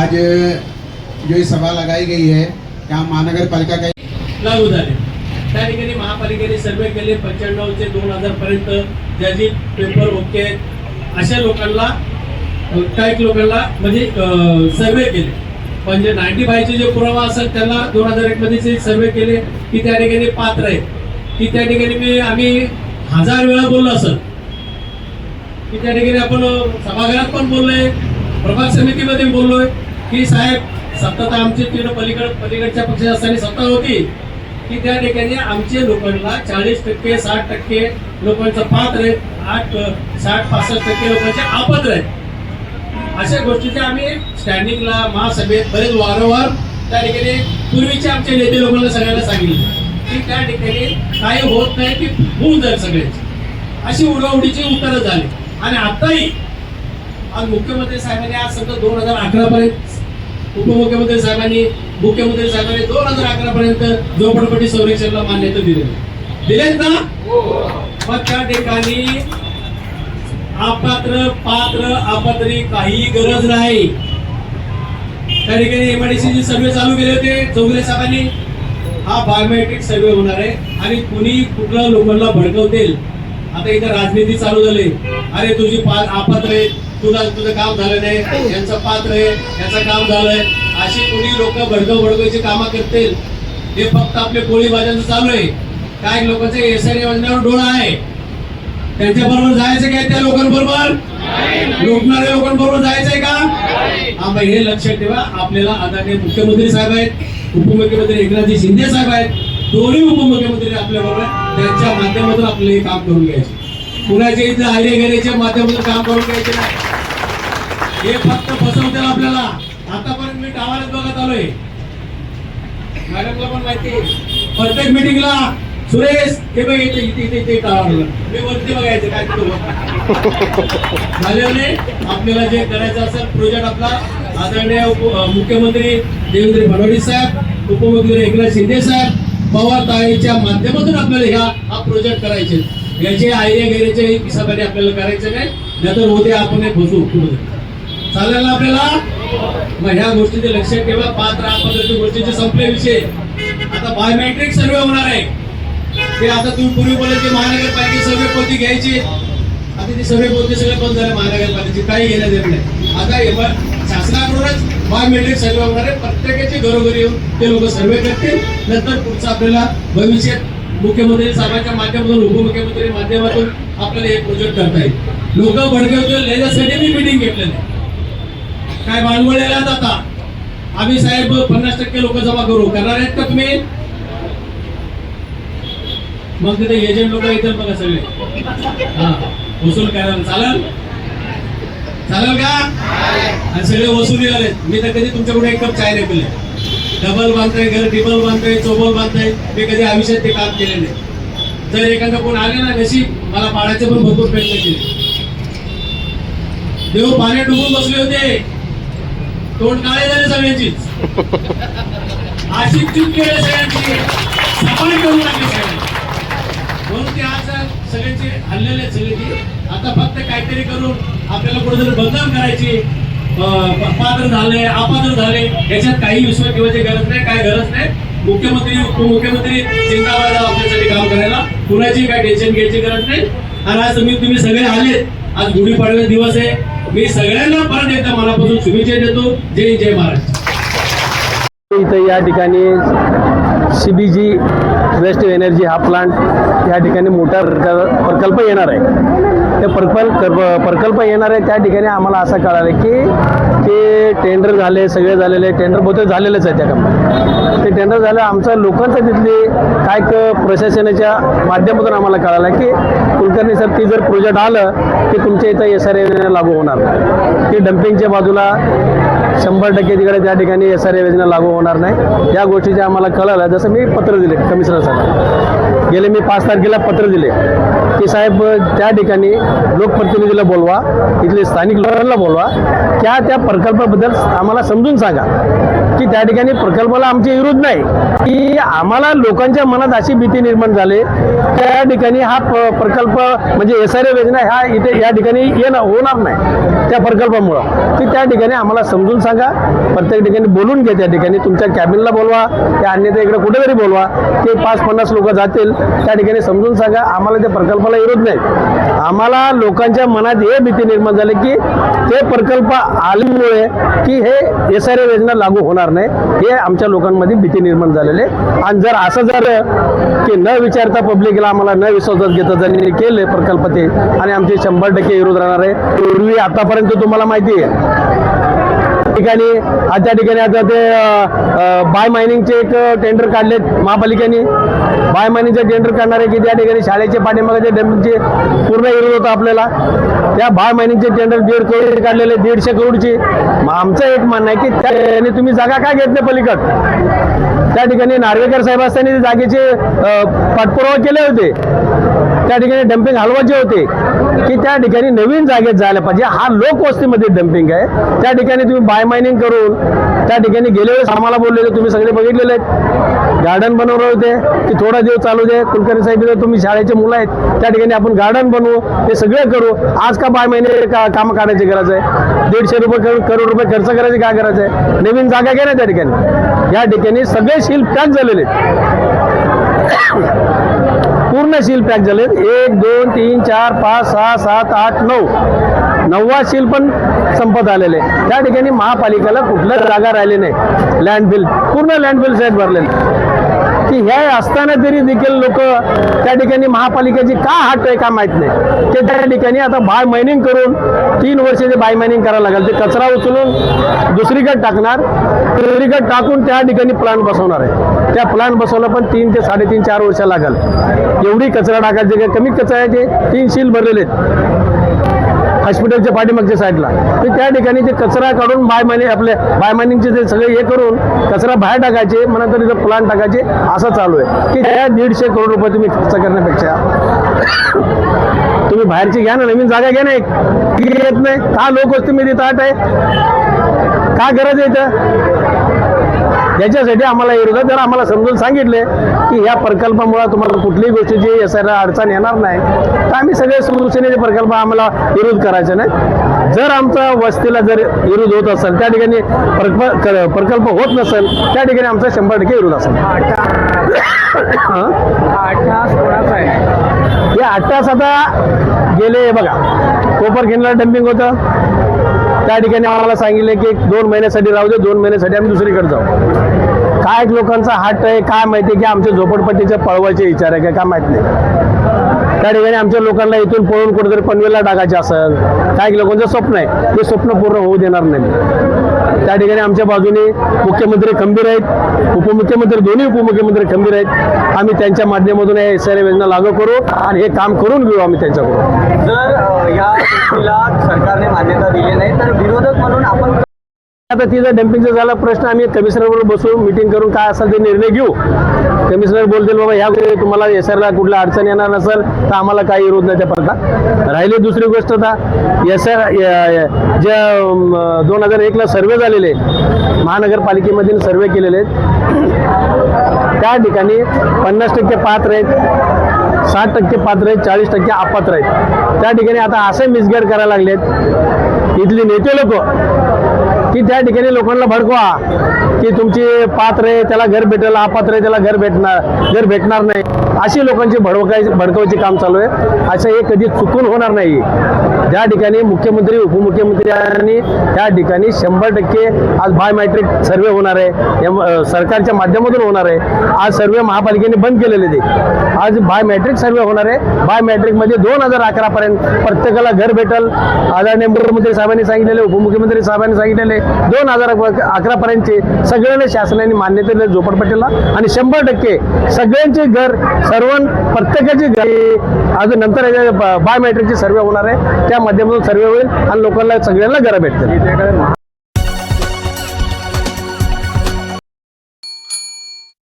आज जो ये सभा लगाई गई है क्या महानगर पालिका का लागू झाले। त्या ठिकाणी महापालिकेने सर्वे केले 95 ते 2000 पर्यंत ज्याची पेपर ओके अशा लोकांना काही लोकांना म्हणजे सर्वे केले पण जे 95 चे जे पुरावा असेल त्यांना 2001 मध्ये सर्वे केले की त्या ठिकाणी पात्र आहे की त्या ठिकाणी आम्ही 1000 वेळा बोललो असेल की त्या ठिकाणी आपण सभागृहात पण बोललोय प्रभाग समितीमध्ये बोललोय की साहेब सत्ता तर आमची तिकडे पलीकडच्या पक्षाची असताना सत्ता होती की त्या ठिकाणी आमचे लोकांना 40% 60% लोकांचं पात्र आहे 60-65% लोकांचे अपात्र आहेत। अशा गोष्टीचे आम्ही स्टँडिंगला महासभेत बरेच वारंवार त्या ठिकाणी पूर्वीचे आमचे नेते लोकांना सगळ्यांना सांगितले की त्या ठिकाणी काही होत नाही की होऊन जाईल सगळ्यांची अशी उडवडीची उत्तरं झाली। आणि आताही आज मुख्यमंत्री साहेबांनी आज सध्या 2011 पर्यंत उपमुख्यमंत्री साहेबांनी मुख्यमंत्री साहेबांनी 2011 पर्यंत झोपडपट्टी संरक्षणाला मान्यता दिलेत ना। मग त्या ठिकाणी अपात्र पात्र अपात्री काही गरज नाही। त्या ठिकाणी एमआयडीसी सर्वे चालू केले होते चौगुले साहेबांनी हा बायोमेट्रिक सर्वे होणार आहे आणि कुणी कुठल्या लोकांना भडकवतील। आता इथं राजनीती चालू झाली अरे तुझी अपात्र आहे तुझं काम झालं नाही यांचं पात्र आहे याचं काम झालंय अशी कुणी लोक भडकवायची कामं करतील। हे फक्त आपले पोळीबाजांचं चालू आहे। काही लोकांचे एसआर योजनेवर डोळा आहे त्यांच्या बरोबर जायचं काय त्या लोकांबरोबर लुटणाऱ्या लोकांबरोबर जायचंय का हा हे लक्षात ठेवा। आपल्याला आदरणीय मुख्यमंत्री साहेब आहेत उपमुख्यमंत्री एकनाथजी शिंदे साहेब आहेत दोन्ही उपमुख्यमंत्री आपल्या बरोबर त्यांच्या माध्यमातून आपले काम करून घ्यायचे कुणाच्या इथे आयरे घेण्याच्या माध्यमातून काम करून घ्यायचे नाही। हे फक्त फसवतील आपल्याला। आतापर्यंत मी टावारच बघत आलोय मॅडमला पण माहिती प्रत्येक मिटिंगला सुरेश हे बघ इथे टावरला मी वरती बघायचं काय झालेले आपल्याला जे करायचं असेल प्रोजेक्ट आपला आदरणीय मुख्यमंत्री देवेंद्र फडणवीस साहेब उपमुख्यमंत्री एकनाथ शिंदे साहेब पवार ताईच्या माध्यमातून आपल्याला हा प्रोजेक्ट करायचे याचे आयडिया घेण्याचे हिसाबाने आपल्याला करायचे नाही नाहीतर उद्या आपण फसू चालेल ना आपल्याला। मग ह्या गोष्टीचे लक्षात ठेवा पात्र अपात्र गोष्टीचे संपले विषय। आता बायोमेट्रिक सर्वे होणार आहे ते आता तुम्ही पूर्वी बोलले की महानगरपालिका सर्वे पोती घ्यायची आता ती सर्वे पोती सगळे बंद झाले महानगरपालिकेची काही घेण्यात येत नाही। आता शासनाकडूनच बायोमेट्रिक सर्वे होणार आहे प्रत्येकाची घरोघरी येऊन ते लोक सर्वे करतील नंतर पुढचं आपल्याला भविष्यात मुख्यमंत्री साहेबांच्या माध्यमातून उपमुख्यमंत्री माध्यमातून आपल्याला हे प्रोजेक्ट करता येईल। लोक भडकवतील याच्यासाठी मी मिटिंग घेतलेली काय भांडवळेला आता आम्ही साहेब 50% लोक जमा करू करणार आहेत का तुम्ही मग तिथे एजंट लोक येतील बघा सगळे हा वसूल करायला चालेल का आणि सगळे वसुली आले। मी तर कधी तुमच्याकडे एक कप चाय नाही पिले डबल बांधताय घर टिबल बांधताय चौबल बांधताय मी कधी आयुष्यात ते काम केले नाही। जर एखादा कोण आले ना नशीब मला पाण्याचे पण भरपूर प्रयत्न केले देव पाण्यात डुबून बसले होते तोंड काळे झाले सगळ्यांचीच अशी चूक केली सगळ्यांची सफाई करू लागली सगळ्यांनी म्हणून ते आज सगळ्यांचे हल्लेले सगळ्यांची आता फक्त काहीतरी करून आपल्याला कुठेतरी बदनाम करायची पात्र झाले अपात्र झाले याच्यात काही विश्वास ठेवायची गरज नाही काय गरज नाही। मुख्यमंत्री उपमुख्यमंत्री चिंतावाद आपल्यासाठी काम करायला कुणाची काय टेन्शन घ्यायची गरज नाही। आणि आज तुम्ही सगळे आलेत आज गुढीपाडव्याचा दिवस आहे मी सगळ्यांना परत एकदा मनापासून शुभेच्छा देतो। जय जय महाराष्ट्र। इथं या ठिकाणी CBG वेस्ट एनर्जी हा प्लांट या ठिकाणी मोठा प्रकल्प येणार आहे। ते प्रकल्प येणार आहे त्या ठिकाणी आम्हाला असं कळालं की ते टेंडर झाले सगळे झालेले टेंडर बहुतेक झालेलेच आहे त्या कंपनी ते टेंडर झालं आमचं लोकांचं तिथली काय प्रशासनाच्या माध्यमातून आम्हाला कळालं की कुलकर्णी सर ती जर प्रोजेक्ट आलं की तुमच्या इथं SRA लागू होणार ती डम्पिंगच्या बाजूला 100% तिकडे त्या ठिकाणी SRA योजना लागू होणार नाही। या गोष्टीचे आम्हाला कळालं जसं मी पत्र दिले कमिशनर साहेब गेले मी 5 तारखेला पत्र दिले की साहेब त्या ठिकाणी लोकप्रतिनिधीला बोलवा, इथले स्थानिक लोकांना बोलवा, त्या प्रकल्पाबद्दल आम्हाला समजून सांगा की त्या ठिकाणी प्रकल्पाला आमचे विरोध नाही, की आम्हाला लोकांच्या मनात अशी भीती निर्माण झाली त्या ठिकाणी हा प्रकल्प म्हणजे SRA योजना ह्या इथे या ठिकाणी होणार नाही त्या प्रकल्पामुळं, की त्या ठिकाणी आम्हाला समजून सांगा, प्रत्येक ठिकाणी बोलून घ्या, त्या ठिकाणी तुमच्या कॅबिनला बोलवा, त्या अन्यथा इकडे कुठेतरी बोलवा, ते 5-50 लोक जातील, त्या ठिकाणी समजून सांगा आम्हाला त्या प्रकल्पाला विरोध नाही. आम्हाला लोकांच्या मनात हे भीती निर्माण झाली की ते प्रकल्प आल्यामुळे की हे SRA योजना लागू होणार नाही, हे आमच्या लोकांमध्ये भीती निर्माण झालेली आहे. आणि जर असं झालं की न विचारता पब्लिकला आम्हाला न विश्वासात घेता त्यांनी केले प्रकल्प ते, आणि आमचे 100% विरोध राहणार आहे. पूर्वी आतापर्यंत तुम्हाला माहिती आहे ठिकाणी त्या ठिकाणी आता ते बाय मायनिंगचे एक टेंडर काढले महापालिकेने, बाय मायनिंगचे टेंडर काढणारे की त्या ठिकाणी शाळेचे पाठीमागे डॅमचे पूर्ण विरोध होता आपल्याला. त्या बाय मायनिंगचे टेंडर 1.5 करोड काढलेले, 150 करोडची. आमचं एक म्हणणं आहे की त्या तुम्ही जागा काय घेत नाही पलीकड, त्या ठिकाणी नार्वेकर साहेब असताना जागेचे पाठपुरावा केले होते, त्या ठिकाणी डम्पिंग हलवायचे होते की त्या ठिकाणी नवीन जागेत जायला पाहिजे. हा लोकवस्तीमध्ये डम्पिंग आहे, त्या ठिकाणी तुम्ही बाय मायनिंग करून त्या ठिकाणी गेले वेळेस आम्हाला बोललेले, तुम्ही सगळे बघितलेले आहेत, गार्डन बनवलं होते की थोडा दिवस चालू दे, कुलकर्णी साहेब तुम्ही शाळेचे मुलं आहेत, त्या ठिकाणी आपण गार्डन बनवू, ते सगळे करू. आज का बाय महिने काम काढायची गरज आहे, 150 रुपये करोड रुपये खर्च करायचे काय करायचं आहे, नवीन जागा घ्या ना त्या ठिकाणी. या ठिकाणी सगळे शील पॅक झालेले पूर्ण शील पॅक झाले, 1 2 3 4 5 6 7 8 9 9वा शील पण संपत आलेले. त्या ठिकाणी महापालिकेला कुठलं जागा राहिले नाही, लँडफिल पूर्ण लँडफिल साईड भरलेले, की ह्या असताना तरी देखील लोक त्या ठिकाणी महापालिकेची का हट आहे का माहित नाही, ते त्या ठिकाणी आता बाय मायनिंग करून 3 वर्षाचे बाय मायनिंग करायला लागेल, ते कचरा उचलून दुसरीकडे टाकणार, दुसरीकडे टाकून त्या ठिकाणी प्लांट बसवणार आहे. त्या प्लांट बसवला पण 3 ते 3.5 4 वर्ष लागेल. एवढी कचरा टाकायचे काय कमी कचरा आहे, ते 3 शील भरलेले आहेत हॉस्पिटलच्या पाठीमागच्या साईडला, तर त्या ठिकाणी ते कचरा काढून बाय मायनिंगचे ते सगळे हे करून कचरा बाहेर टाकायचे, मग नंतर इथं प्लांट टाकायचे, असं चालू आहे. की त्या 150 करोड रुपये तुम्ही खर्च करण्यापेक्षा तुम्ही बाहेरची घ्या ना, नवीन जागा घ्या ना, एक येत नाही का लोकवस्तीमध्ये ताट आहे, का गरज आहे इथं, याच्यासाठी आम्हाला विरोधात जर आम्हाला समजून सांगितले की ह्या प्रकल्पामुळे तुम्हाला कुठलीही गोष्टीची SRA अडचण येणार नाही, तर आम्ही सगळे शिवसेनेचे प्रकल्प आम्हाला विरोध करायचा नाही. जर आमचा वस्तीला जर विरोध होत असेल, त्या ठिकाणी प्रकल्प होत नसेल, त्या ठिकाणी आमचा 100% विरोध असेल. हे 8 तास आता गेले बघा, कोपरखिंडला डम्पिंग होतं, त्या ठिकाणी आम्हाला सांगितले की 2 महिन्यासाठी राहू दे, 2 महिन्यासाठी आम्ही दुसरीकडे जाऊ. काय लोकांचा हट आहे काय माहिती की आमच्या झोपडपट्टीच्या पळवायचे विचार आहे काय माहित नाही. त्या ठिकाणी आमच्या लोकांना इथून पळून कुठेतरी पनवेलला टाकायचे असेल, काही लोकांचं स्वप्न आहे, ते स्वप्न पूर्ण होऊ देणार नाही. त्या ठिकाणी आमच्या बाजूने मुख्यमंत्री खंबीर आहेत, उपमुख्यमंत्री दोन्ही उपमुख्यमंत्री खंबीर आहेत. आम्ही त्यांच्या माध्यमातून हे SRA योजना लागू करू आणि हे काम करून घेऊ आम्ही त्यांच्याकडून. जर या गोष्टीला सरकारने मान्यता दिली नाही तर विरोधक म्हणून आपण आता तिथं डम्पिंगचा झाला प्रश्न, आम्ही कमिशनरबरोबर बसू, मिटिंग करून काय असेल ते निर्णय घेऊ. कमिशनर बोलतील बाबा ह्या तुम्हाला SRA कुठल्या अडचण येणार नसेल तर आम्हाला काही विरोध नाही त्या प्रकार. राहिली दुसरी गोष्ट, आता ज्या 2001ला सर्वे झालेले महानगरपालिकेमधील सर्वे केलेले आहेत, त्या ठिकाणी 50% पात्र आहेत, 60% पात्र आहेत, 40% अपात्र आहेत. त्या ठिकाणी आता असे मिसगाईड करायला लागलेत इथली नेते लोक की त्या ठिकाणी लोकांना भडकवा की तुमची पात्र आहे त्याला घर भेटेल, अपात्र आहे त्याला घर भेटणार नाही, अशी लोकांची भडकवायचे काम चालू आहे. असं हे कधी चुकून होणार नाही. ज्या ठिकाणी मुख्यमंत्री उपमुख्यमंत्र्यांनी त्या ठिकाणी 100% आज बायोमेट्रिक सर्वे होणार आहे, सरकारच्या माध्यमातून होणार आहे. आज सर्वे महापालिकेने बंद केलेले ते, आज बायोमेट्रिक सर्वे होणार आहे. बायोमेट्रिकमध्ये 2011 पर्यंत प्रत्येकाला घर भेटेल. आदरणीय मुख्यमंत्री साहेबांनी सांगितलेले, उपमुख्यमंत्री साहेबांनी सांगितलेले 2011 पर्यंतचे सगळ्यांना शासनाने मान्यता दिली झोपडपट्टीला, आणि 100% सगळ्यांचे घर प्रत्येकाची घरी अजून नंतर बायोमेट्रिकची सर्वे होणार आहे. त्या माध्यमातून सर्वे होईल आणि लोकांना सगळ्यांना घरं भेटतील.